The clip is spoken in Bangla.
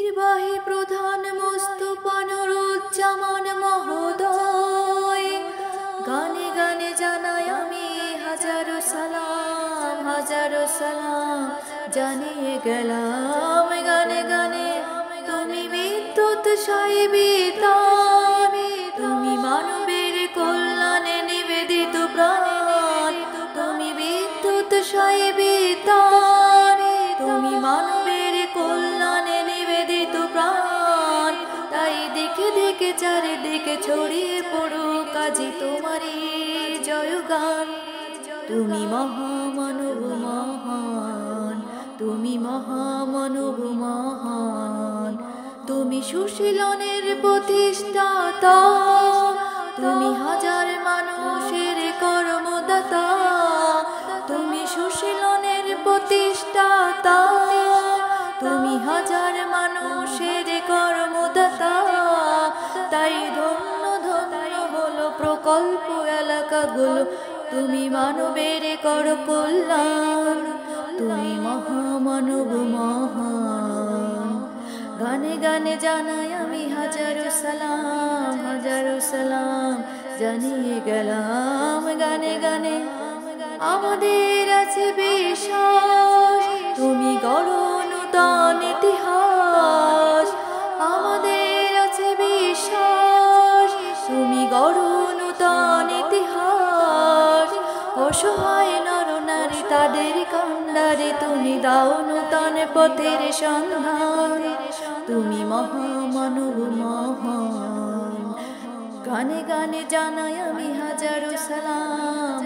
নির্বাহী প্রধান মুস্তাফা নুরুজ্জামান মহোদয়, গানে গানে জানাই আমি হাজারো সালাম জানিয়ে গেলাম। গানে গানে তুমি বিদ্যুৎ সাহিবিতা, তুমি মানবের কল্যাণে নিবেদিত প্রাণ। তুমি বিদ্যুৎ সাহিবিতা, তুমি মানবের কল্যাণে নিবেদিত প্রাণ। তাই দেখে দেখে চারিদিকে ছড়িয়ে পড়ুক আজি তোমারই জয়গান। তুমি মহামানব মহান, তুমি মহামানব মহান, তুমি সুশীলনের প্রতিষ্ঠাতা, তুমি হাজার মানুষের কর্মদাতা। তুমি সুশীলনের প্রতিষ্ঠাতা, তুমি হাজার মানুষের কর্মদাতা। তাই ধন্য ধন্য হলো প্রকল্প এলাকাগুলো, তুমি মানবের কর কল্যাণ। তুমি মহামানব মহান, গানে গানে জানাই আমি হাজারো সালাম জানিয়ে গেলাম। গানে গানে আমাদের আছে বিশ্বাস, তুমি গড়ো নূতন ইতিহাস। আমাদের আছে বিশ্বাস, তুমি গড়ো নূতন ইতিহাস। অসহায় নর নারী তাদের কান্ডারে তুমি দাও নূতন পথের সন্ধান। তুমি মহামানব মহান, গানে গানে জানাই আমি হাজারো সালাম।